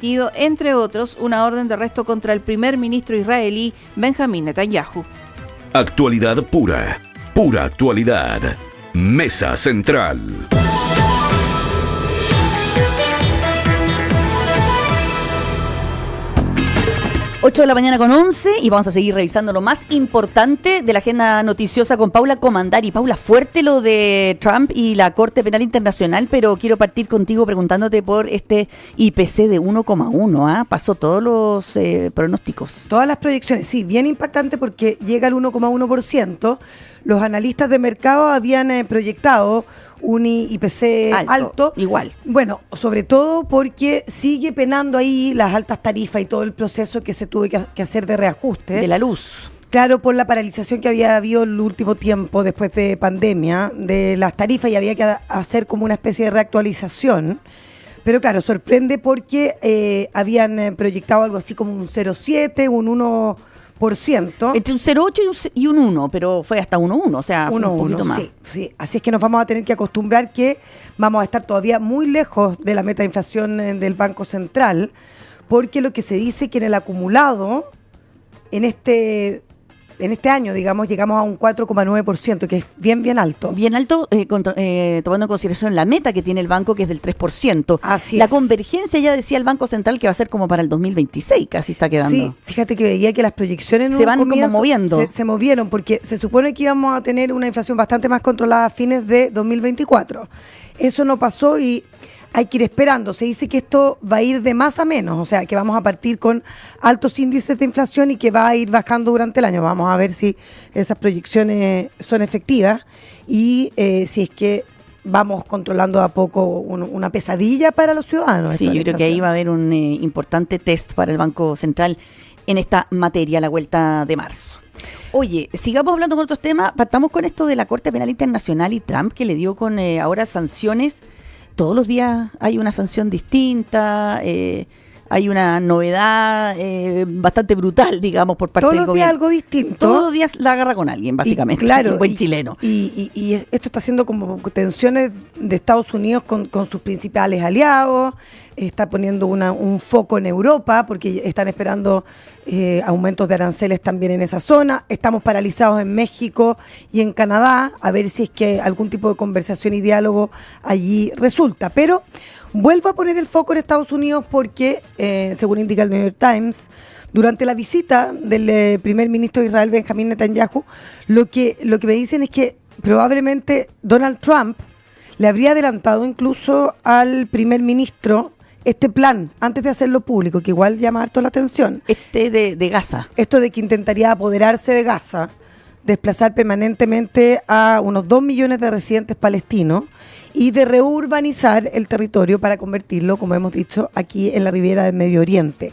entre otros, una orden de arresto contra el primer ministro israelí Benjamín Netanyahu. Actualidad pura, pura actualidad. Mesa Central. 8 de la mañana con 11 y vamos a seguir revisando lo más importante de la agenda noticiosa con Paula Comandari. Paula, fuerte lo de Trump y la Corte Penal Internacional, pero quiero partir contigo preguntándote por este IPC de 1,1. Pasó todos los pronósticos. Todas las proyecciones, sí, bien impactante porque llega al 1,1%. Los analistas de mercado habían proyectado un IPC alto. Igual. Bueno, sobre todo porque sigue penando ahí las altas tarifas y todo el proceso que se tuvo que hacer de reajuste. De la luz. Claro, por la paralización que había habido el último tiempo después de pandemia de las tarifas y había que hacer como una especie de reactualización. Pero claro, sorprende porque habían proyectado algo así como un 0,7, un 1%. Entre un 0,8 y un 1, pero fue hasta 1,1, o sea, fue un poquito más. Sí. Así es que nos vamos a tener que acostumbrar que vamos a estar todavía muy lejos de la meta de inflación del Banco Central, porque lo que se dice que en el acumulado, en este año, digamos, llegamos a un 4,9%, que es bien alto. Bien alto, tomando en consideración la meta que tiene el banco, que es del 3%. Así la es. Convergencia, ya decía el Banco Central, que va a ser como para el 2026, casi está quedando. Sí, fíjate que veía que las proyecciones se van como moviendo. Se movieron, porque se supone que íbamos a tener una inflación bastante más controlada a fines de 2024. Eso no pasó y hay que ir esperando. Se dice que esto va a ir de más a menos, o sea, que vamos a partir con altos índices de inflación y que va a ir bajando durante el año. Vamos a ver si esas proyecciones son efectivas y si es que vamos controlando a poco una pesadilla para los ciudadanos. Sí, yo creo que ahí va a haber un importante test para el Banco Central en esta materia a la vuelta de marzo. Oye, sigamos hablando con otros temas. Partamos con esto de la Corte Penal Internacional y Trump, que le dio con ahora sanciones. Todos los días hay una sanción distinta, hay una novedad bastante brutal, digamos, por parte del gobierno. Todos los días algo distinto. Todos los días la agarra con alguien, básicamente. Claro, un buen chileno. Y esto está haciendo como tensiones de Estados Unidos con sus principales aliados. Está poniendo un foco en Europa porque están esperando aumentos de aranceles también en esa zona. Estamos paralizados en México y en Canadá a ver si es que algún tipo de conversación y diálogo allí resulta. Pero vuelvo a poner el foco en Estados Unidos porque, según indica el New York Times, durante la visita del primer ministro de Israel, Benjamín Netanyahu, lo que me dicen es que probablemente Donald Trump le habría adelantado incluso al primer ministro este plan, antes de hacerlo público, que igual llama harto la atención. De Gaza. Esto de que intentaría apoderarse de Gaza, desplazar permanentemente a unos 2 millones de residentes palestinos y de reurbanizar el territorio para convertirlo, como hemos dicho, aquí en la Riviera del Medio Oriente.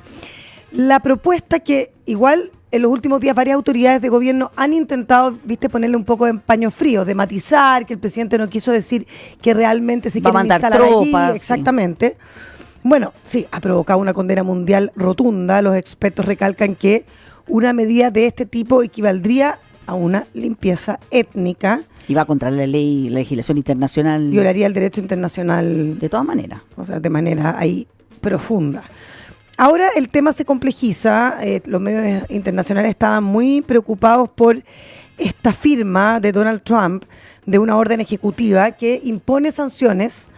La propuesta que igual en los últimos días varias autoridades de gobierno han intentado, ponerle un poco de paño frío, de matizar, que el presidente no quiso decir que realmente se quiere instalar tropas, allí. Exactamente. Sí. Bueno, sí, ha provocado una condena mundial rotunda. Los expertos recalcan que una medida de este tipo equivaldría a una limpieza étnica. Y va contra la legislación internacional. Violaría el derecho internacional. De todas maneras. O sea, de manera ahí profunda. Ahora el tema se complejiza. Los medios internacionales estaban muy preocupados por esta firma de Donald Trump de una orden ejecutiva que impone sanciones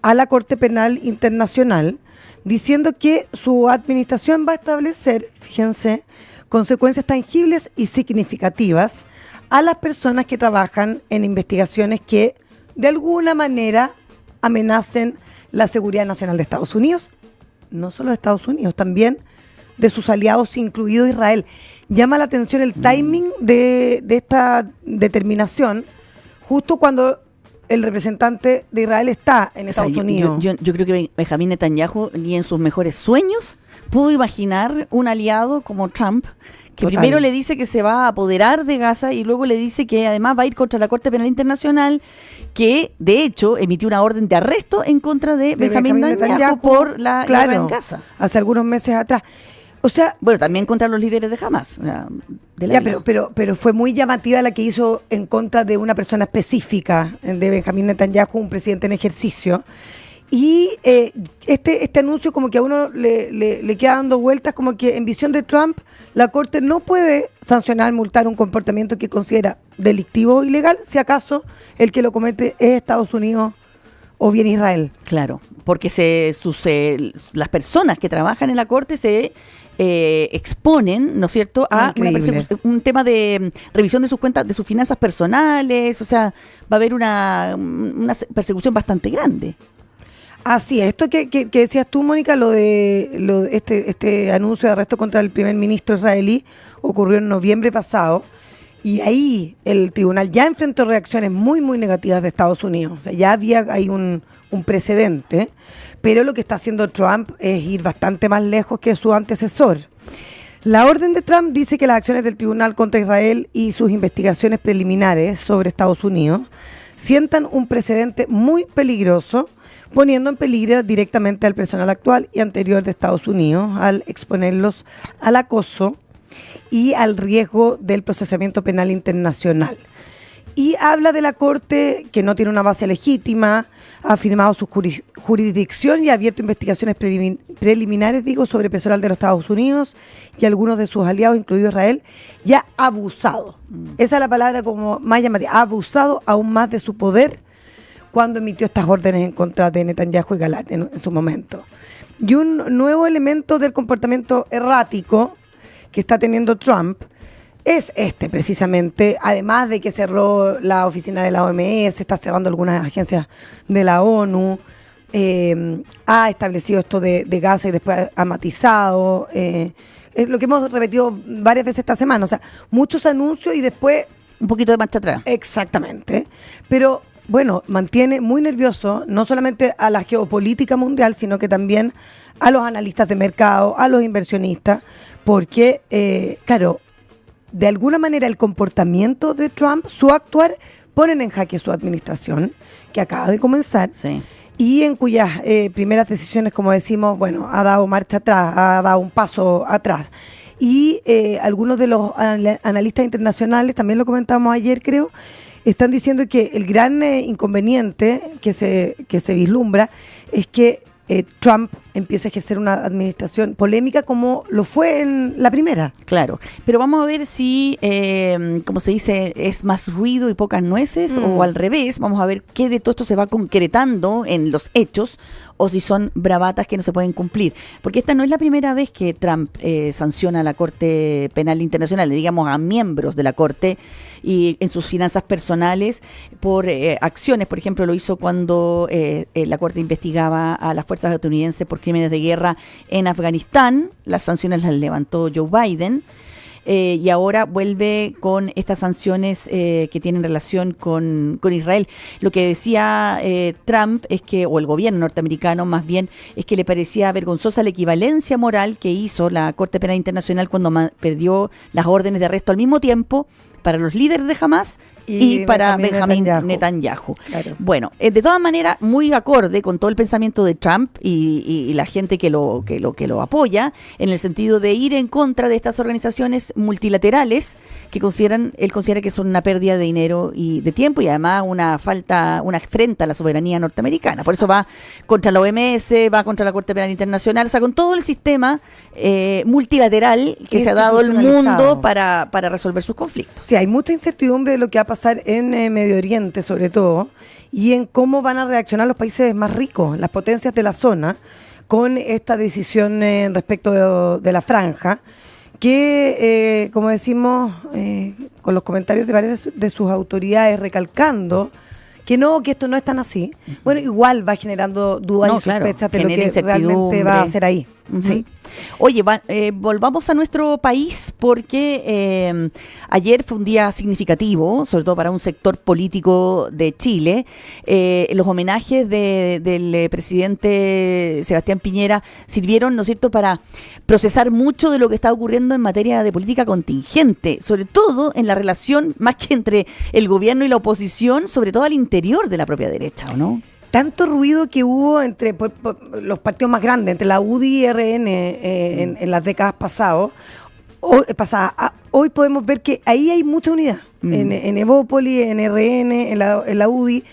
a la Corte Penal Internacional, diciendo que su administración va a establecer, fíjense, consecuencias tangibles y significativas a las personas que trabajan en investigaciones que de alguna manera amenacen la seguridad nacional de Estados Unidos, no solo de Estados Unidos, también de sus aliados, incluido Israel. Llama la atención el timing de esta determinación, justo cuando el representante de Israel está en Estados Unidos. Yo creo que Benjamín Netanyahu ni en sus mejores sueños pudo imaginar un aliado como Trump, que primero le dice que se va a apoderar de Gaza y luego le dice que además va a ir contra la Corte Penal Internacional, que de hecho emitió una orden de arresto en contra de Benjamín Netanyahu por la guerra en Gaza. Hace algunos meses atrás. O sea, bueno, también contra los líderes de Hamas. Pero fue muy llamativa la que hizo en contra de una persona específica, de Benjamín Netanyahu, un presidente en ejercicio. Y este anuncio como que a uno le queda dando vueltas, como que en visión de Trump la Corte no puede sancionar, multar un comportamiento que considera delictivo o ilegal, si acaso el que lo comete es Estados Unidos o bien Israel. Claro, porque las personas que trabajan en la Corte se exponen, ¿no es cierto?, a un tema de revisión de sus cuentas, de sus finanzas personales, o sea, va a haber una persecución bastante grande. Así es, esto que decías tú, Mónica, lo de este anuncio de arresto contra el primer ministro israelí ocurrió en noviembre pasado, y ahí el tribunal ya enfrentó reacciones muy, muy negativas de Estados Unidos. O sea, ya había ahí un precedente, pero lo que está haciendo Trump es ir bastante más lejos que su antecesor. La orden de Trump dice que las acciones del tribunal contra Israel y sus investigaciones preliminares sobre Estados Unidos sientan un precedente muy peligroso, poniendo en peligro directamente al personal actual y anterior de Estados Unidos al exponerlos al acoso y al riesgo del procesamiento penal internacional. Y habla de la Corte que no tiene una base legítima, ha afirmado su jurisdicción y ha abierto investigaciones preliminares, sobre personal de los Estados Unidos y algunos de sus aliados, incluido Israel, y ha abusado. Esa es la palabra como más llamativa. Ha abusado aún más de su poder cuando emitió estas órdenes en contra de Netanyahu y Galat en su momento. Y un nuevo elemento del comportamiento errático que está teniendo Trump es precisamente, además de que cerró la oficina de la OMS, está cerrando algunas agencias de la ONU, ha establecido esto de Gaza y después ha matizado, es lo que hemos repetido varias veces esta semana, o sea, muchos anuncios y después... Un poquito de marcha atrás. Exactamente, pero bueno, mantiene muy nervioso no solamente a la geopolítica mundial, sino que también a los analistas de mercado, a los inversionistas, porque, claro, de alguna manera el comportamiento de Trump, su actuar, ponen en jaque su administración, que acaba de comenzar, sí, y en cuyas primeras decisiones, como decimos, bueno, ha dado marcha atrás, ha dado un paso atrás. Y algunos de los analistas internacionales, también lo comentamos ayer, creo, están diciendo que el gran inconveniente que se vislumbra es que Trump empieza a ejercer una administración polémica como lo fue en la primera. Claro, pero vamos a ver si, como se dice, es más ruido y pocas nueces o al revés. Vamos a ver qué de todo esto se va concretando en los hechos o si son bravatas que no se pueden cumplir. Porque esta no es la primera vez que Trump sanciona a la Corte Penal Internacional, digamos a miembros de la Corte y en sus finanzas personales por acciones. Por ejemplo, lo hizo cuando la Corte investigaba a las fuerzas estadounidenses por crímenes de guerra en Afganistán. Las sanciones las levantó Joe Biden. Y ahora vuelve con estas sanciones que tienen relación con Israel. Lo que decía Trump es que, o el gobierno norteamericano más bien, es que le parecía vergonzosa la equivalencia moral que hizo la Corte Penal Internacional cuando perdió las órdenes de arresto al mismo tiempo para los líderes de Hamas y para Benjamín Netanyahu. Claro. Bueno, de todas maneras, muy acorde con todo el pensamiento de Trump y la gente que lo apoya, en el sentido de ir en contra de estas organizaciones multilaterales que él considera que son una pérdida de dinero y de tiempo y además una afrenta a la soberanía norteamericana. Por eso va contra la OMS, va contra la Corte Penal Internacional, o sea, con todo el sistema multilateral que se ha dado el mundo para resolver sus conflictos. Sí, hay mucha incertidumbre de lo que va a pasar en Medio Oriente, sobre todo, y en cómo van a reaccionar los países más ricos, las potencias de la zona, con esta decisión respecto de la franja, que, como decimos, con los comentarios de varias de sus autoridades recalcando que esto no es tan así, bueno, igual va generando dudas y sospechas de lo que realmente va a hacer ahí. Uh-huh. Sí. Oye, volvamos a nuestro país porque ayer fue un día significativo, sobre todo para un sector político de Chile. Los homenajes del presidente Sebastián Piñera sirvieron, ¿no es cierto?, para procesar mucho de lo que está ocurriendo en materia de política contingente, sobre todo en la relación más que entre el gobierno y la oposición, sobre todo al interior de la propia derecha, ¿o no? Tanto ruido que hubo entre por los partidos más grandes, entre la UDI y RN en las décadas pasadas. Hoy podemos ver que ahí hay mucha unidad. En Evópoli, en RN, en la UDI.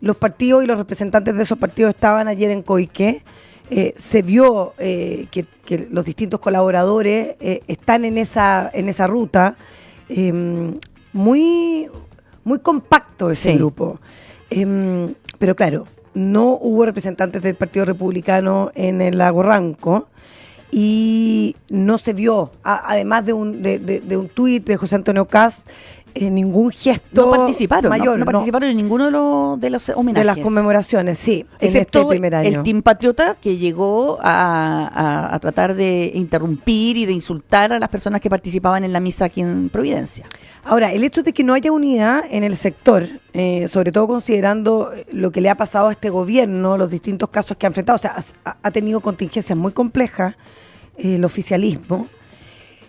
los partidos y los representantes de esos partidos estaban ayer en Coique. Se vio que los distintos colaboradores están en esa ruta. Muy compacto ese grupo. Pero claro, no hubo representantes del Partido Republicano en el Lago Ranco y no se vio, además de un tuit de José Antonio Kast, ningún gesto no participaron, mayor. No participaron en ninguno de los homenajes. De las conmemoraciones, sí, excepto en este primer año. El Team Patriota, que llegó a tratar de interrumpir y de insultar a las personas que participaban en la misa aquí en Providencia. Ahora, el hecho de que no haya unidad en el sector, sobre todo considerando lo que le ha pasado a este gobierno, los distintos casos que ha enfrentado, o sea, ha tenido contingencias muy complejas, el oficialismo,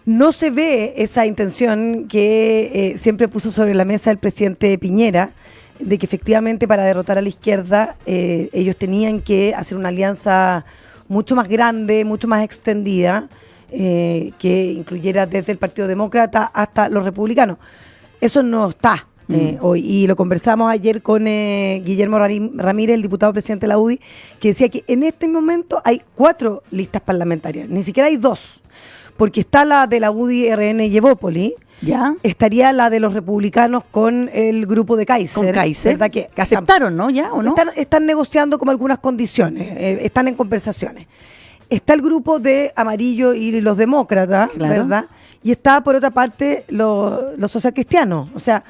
no se ve esa intención que siempre puso sobre la mesa el presidente Piñera, de que efectivamente para derrotar a la izquierda ellos tenían que hacer una alianza mucho más grande, mucho más extendida, que incluyera desde el Partido Demócrata hasta los republicanos. Eso no está hoy, y lo conversamos ayer con Guillermo Ramírez, el diputado presidente de la UDI, que decía que en este momento hay 4 listas parlamentarias, ni siquiera hay 2. Porque está la de la UDI, RN y Evópoli. ¿Ya? Estaría la de los republicanos con el grupo de Kaiser. Con Kaiser. ¿Verdad? Que aceptaron, ¿no? ¿Ya o no? Están negociando como algunas condiciones. Están en conversaciones. Está el grupo de Amarillo y los demócratas, claro, ¿verdad? Y está, por otra parte, los socialcristianos. O sea,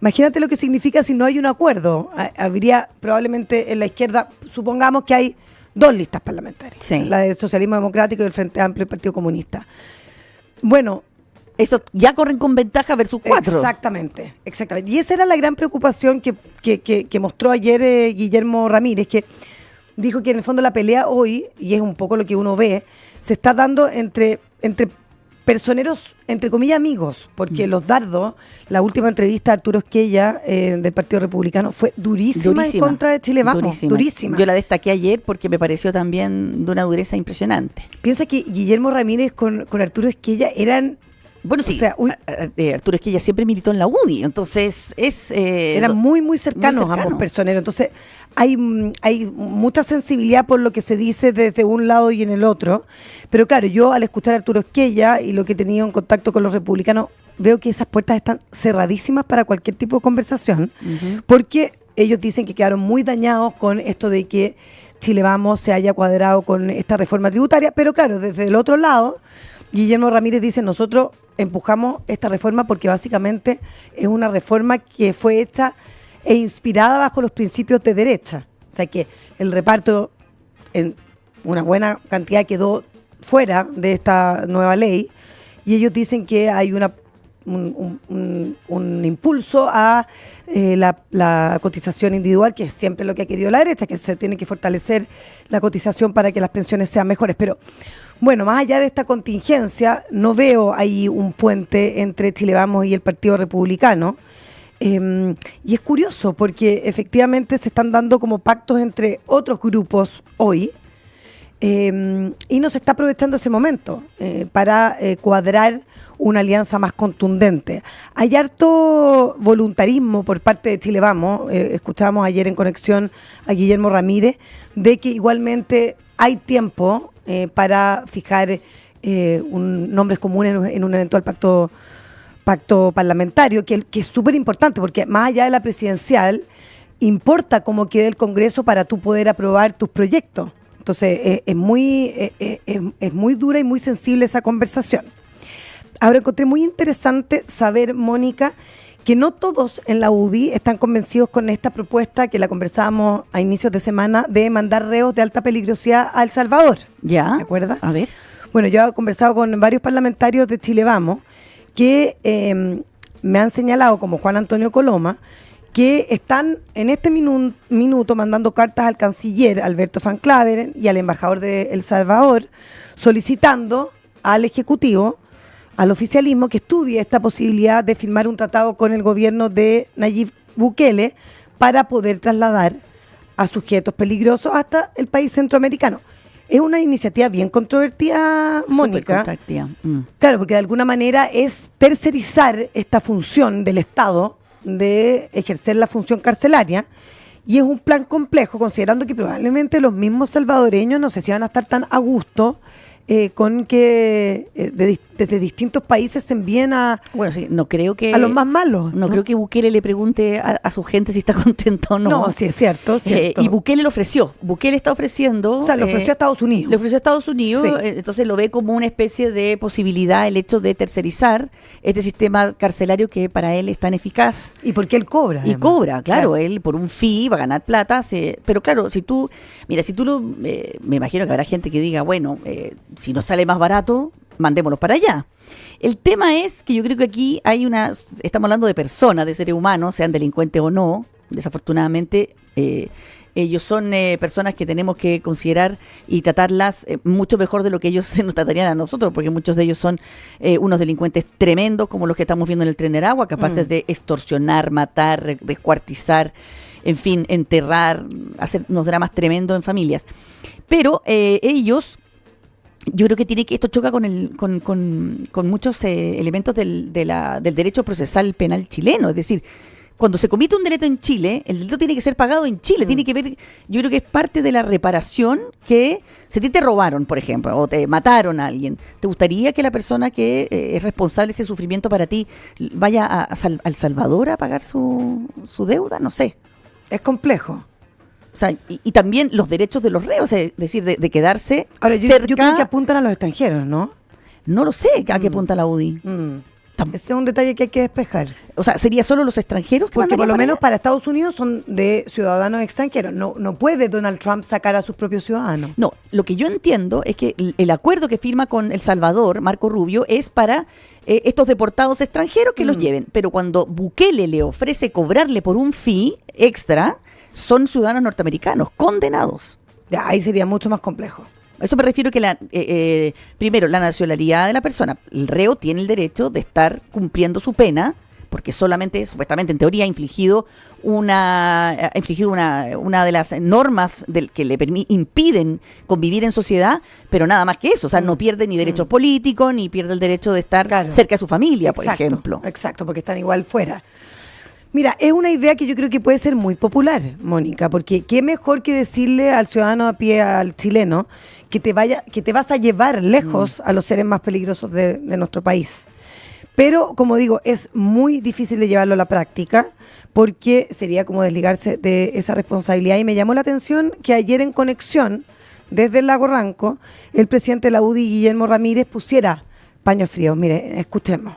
imagínate lo que significa si no hay un acuerdo. Habría probablemente en la izquierda, supongamos que hay 2 listas parlamentarias, sí, la del Socialismo Democrático y el Frente Amplio y el Partido Comunista. Bueno, eso ya corren con ventaja versus 4. Exactamente. Y esa era la gran preocupación que mostró ayer Guillermo Ramírez, que dijo que en el fondo la pelea hoy, y es un poco lo que uno ve, se está dando entre personeros, entre comillas, amigos, porque los dardos, la última entrevista de Arturo Esquella del Partido Republicano fue durísima en contra de Chile Vamos, durísima. Yo la destaqué ayer porque me pareció también de una dureza impresionante. Piensa que Guillermo Ramírez con Arturo Esquella eran... Bueno, sí, o sea, Arturo Esquella siempre militó en la UDI, entonces eran muy cercanos ambos personeros, entonces hay mucha sensibilidad por lo que se dice desde un lado y en el otro, pero claro, yo al escuchar a Arturo Esquella y lo que he tenido en contacto con los republicanos, veo que esas puertas están cerradísimas para cualquier tipo de conversación, porque ellos dicen que quedaron muy dañados con esto de que Chile Vamos se haya cuadrado con esta reforma tributaria, pero claro, desde el otro lado, Guillermo Ramírez dice, nosotros empujamos esta reforma porque básicamente es una reforma que fue hecha e inspirada bajo los principios de derecha. O sea que el reparto en una buena cantidad quedó fuera de esta nueva ley y ellos dicen que hay un impulso a la cotización individual, que es siempre lo que ha querido la derecha, que se tiene que fortalecer la cotización para que las pensiones sean mejores. Pero bueno, más allá de esta contingencia, no veo ahí un puente entre Chile Vamos y el Partido Republicano. Y es curioso porque efectivamente se están dando como pactos entre otros grupos hoy, y no se está aprovechando ese momento para cuadrar una alianza más contundente. Hay harto voluntarismo por parte de Chile Vamos, escuchábamos ayer en Conexión a Guillermo Ramírez, de que igualmente hay tiempo para fijar nombres comunes en un eventual pacto parlamentario, que es súper importante, porque más allá de la presidencial, importa cómo quede el Congreso para tú poder aprobar tus proyectos. Entonces, es muy dura y muy sensible esa conversación. Ahora, encontré muy interesante saber, Mónica, que no todos en la UDI están convencidos con esta propuesta que la conversábamos a inicios de semana de mandar reos de alta peligrosidad a El Salvador. ¿Ya? ¿De acuerdo? A ver. Bueno, yo he conversado con varios parlamentarios de Chile Vamos que me han señalado, como Juan Antonio Coloma, que están en este minuto mandando cartas al canciller Alberto Van Claveren y al embajador de El Salvador, solicitando al Ejecutivo, al oficialismo, que estudie esta posibilidad de firmar un tratado con el gobierno de Nayib Bukele para poder trasladar a sujetos peligrosos hasta el país centroamericano. Es una iniciativa bien controvertida, Mónica. Claro, porque de alguna manera es tercerizar esta función del Estado de ejercer la función carcelaria, Y es un plan complejo, considerando que probablemente los mismos salvadoreños no sé si van a estar tan a gusto con que desde distintos países se envíen Bueno, sí, no creo que... a los más malos. No creo que Bukele le pregunte a su gente si está contento o no. No, sí, es cierto. Y Bukele lo ofreció. Bukele está ofreciendo... O sea, lo ofreció a Estados Unidos. Le ofreció a Estados Unidos, Sí. Entonces lo ve como una especie de posibilidad el hecho de tercerizar este sistema carcelario que para él es tan eficaz. Y porque él cobra. Y además. cobra, claro, él por un fee va a ganar plata, pero claro, si tú me imagino que habrá gente que diga, bueno, si nos sale más barato, mandémoslos para allá. El tema es que yo creo que aquí estamos hablando de personas, de seres humanos, sean delincuentes o no, desafortunadamente, ellos son personas que tenemos que considerar y tratarlas mucho mejor de lo que ellos nos tratarían a nosotros, porque muchos de ellos son unos delincuentes tremendos, como los que estamos viendo en el Tren de Aragua, capaces de extorsionar, matar, descuartizar, en fin, enterrar, hacer unos dramas tremendos en familias. Pero ellos... Yo creo que esto choca con muchos elementos del derecho procesal penal chileno. Es decir, cuando se comete un delito en Chile, el delito tiene que ser pagado en Chile. Tiene que ver, yo creo que es parte de la reparación que si a ti te robaron, por ejemplo, o te mataron a alguien. ¿Te gustaría que la persona que es responsable de ese sufrimiento para ti vaya a El Salvador a pagar su deuda? No sé. Es complejo. O sea, y también los derechos de los reos, es decir, de quedarse Ahora, cerca. yo creo que apuntan a los extranjeros, ¿no? No lo sé a qué apunta la UDI. Ese es un detalle que hay que despejar. O sea, ¿sería solo los extranjeros que Porque por lo mandarían menos para Estados Unidos son de ciudadanos extranjeros. No puede Donald Trump sacar a sus propios ciudadanos. No, lo que yo entiendo es que el acuerdo que firma con El Salvador, Marco Rubio, es para estos deportados extranjeros que los lleven. Pero cuando Bukele le ofrece cobrarle por un fee extra, son ciudadanos norteamericanos, condenados. Ya, ahí sería mucho más complejo. A eso me refiero que primero, la nacionalidad de la persona. El reo tiene el derecho de estar cumpliendo su pena, porque solamente, supuestamente, en teoría, ha infligido una de las normas que le impiden convivir en sociedad, pero nada más que eso. O sea, no pierde ni derechos políticos, ni pierde el derecho de estar cerca de su familia, por ejemplo. Exacto, porque están igual fuera. Mira, es una idea que yo creo que puede ser muy popular, Mónica, porque qué mejor que decirle al ciudadano a pie, al chileno, que te vas a llevar lejos a los seres más peligrosos de nuestro país. Pero, como digo, es muy difícil de llevarlo a la práctica, porque sería como desligarse de esa responsabilidad. Y me llamó la atención que ayer en Conexión, desde el Lago Ranco, el presidente de la UDI, Guillermo Ramírez, pusiera paños fríos. Mire, escuchemos.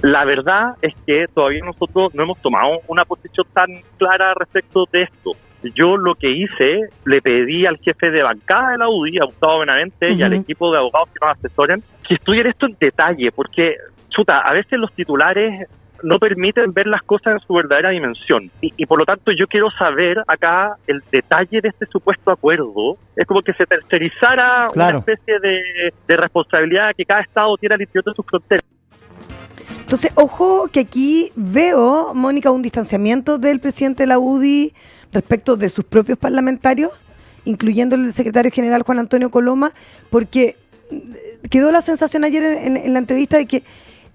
La verdad es que todavía nosotros no hemos tomado una posición tan clara respecto de esto. Yo lo que hice, le pedí al jefe de bancada de la UDI, a Gustavo Benavente, y al equipo de abogados que nos asesoren, que estudien esto en detalle, porque, a veces los titulares no permiten ver las cosas en su verdadera dimensión. Y por lo tanto yo quiero saber acá el detalle de este supuesto acuerdo. Es como que se tercerizara una especie de responsabilidad que cada Estado tiene al interior de sus fronteras. Entonces, ojo que aquí veo, Mónica, un distanciamiento del presidente de la UDI respecto de sus propios parlamentarios, incluyendo el secretario general Juan Antonio Coloma, porque quedó la sensación ayer en la entrevista de que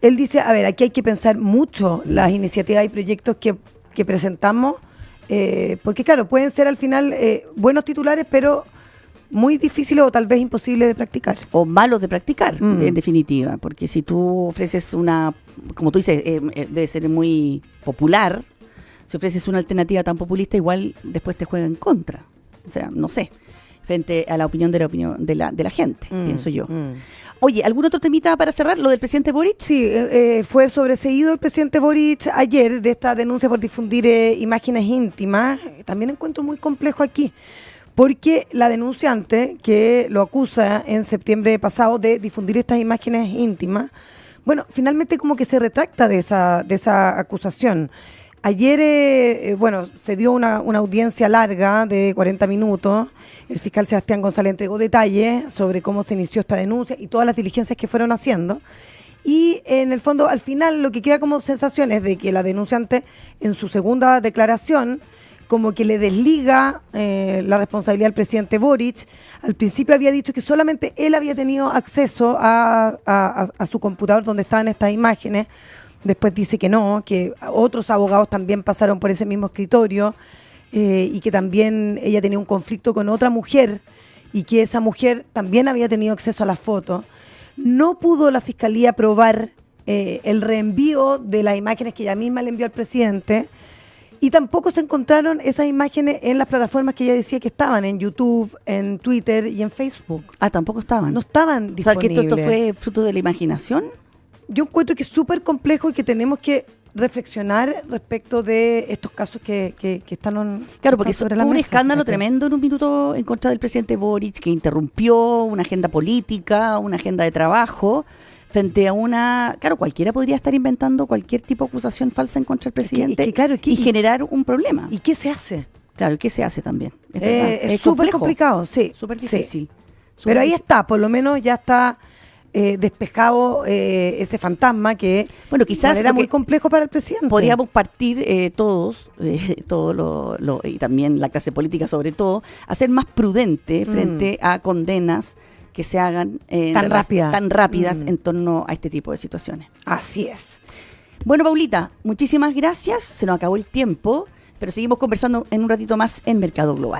él dice, a ver, aquí hay que pensar mucho las iniciativas y proyectos que presentamos, porque claro, pueden ser al final buenos titulares, pero muy difíciles o tal vez imposibles de practicar. O malos de practicar, en definitiva, porque si tú ofreces como tú dices, debe ser muy popular, si ofreces una alternativa tan populista, igual después te juega en contra. O sea, no sé, frente a la opinión de la gente, pienso yo. Oye, ¿algún otro temita para cerrar? ¿Lo del presidente Boric? Sí, fue sobreseído el presidente Boric ayer de esta denuncia por difundir imágenes íntimas. También encuentro muy complejo aquí, porque la denunciante que lo acusa en septiembre pasado de difundir estas imágenes íntimas, bueno, finalmente como que se retracta de esa acusación. Ayer, se dio una audiencia larga de 40 minutos. El fiscal Sebastián González entregó detalles sobre cómo se inició esta denuncia y todas las diligencias que fueron haciendo. Y en el fondo, al final, lo que queda como sensación es de que la denunciante, en su segunda declaración, como que le desliga la responsabilidad al presidente Boric. Al principio había dicho que solamente él había tenido acceso a su computador donde estaban estas imágenes. Después dice que no, que otros abogados también pasaron por ese mismo escritorio. y que también ella tenía un conflicto con otra mujer y que esa mujer también había tenido acceso a las fotos. No pudo la Fiscalía probar el reenvío de las imágenes que ella misma le envió al presidente, y tampoco se encontraron esas imágenes en las plataformas que ella decía que estaban, en YouTube, en Twitter y en Facebook. Ah, tampoco estaban. No estaban O sea, que disponibles. esto fue fruto de la imaginación. Yo encuentro que es súper complejo y que tenemos que reflexionar respecto de estos casos que están Claro, porque sobre fue la un mesa, escándalo fíjate. tremendo en un minuto en contra del presidente Boric, que interrumpió una agenda política, una agenda de trabajo, frente a una... Claro, cualquiera podría estar inventando cualquier tipo de acusación falsa en contra del presidente claro, y generar un problema. ¿Y qué se hace? Claro, ¿y qué se hace también? Es verdad, Es súper complejo, complicado, sí. súper sí. difícil. Pero ahí está, por lo menos ya está despejado ese fantasma que Bueno, quizás era lo muy que complejo para el presidente. podríamos partir todos, y también la clase política sobre todo, a ser más prudente frente a condenas que se hagan tan rápidas en torno a este tipo de situaciones. Así es. Bueno, Paulita, muchísimas gracias. Se nos acabó el tiempo, pero seguimos conversando en un ratito más en Mercado Global.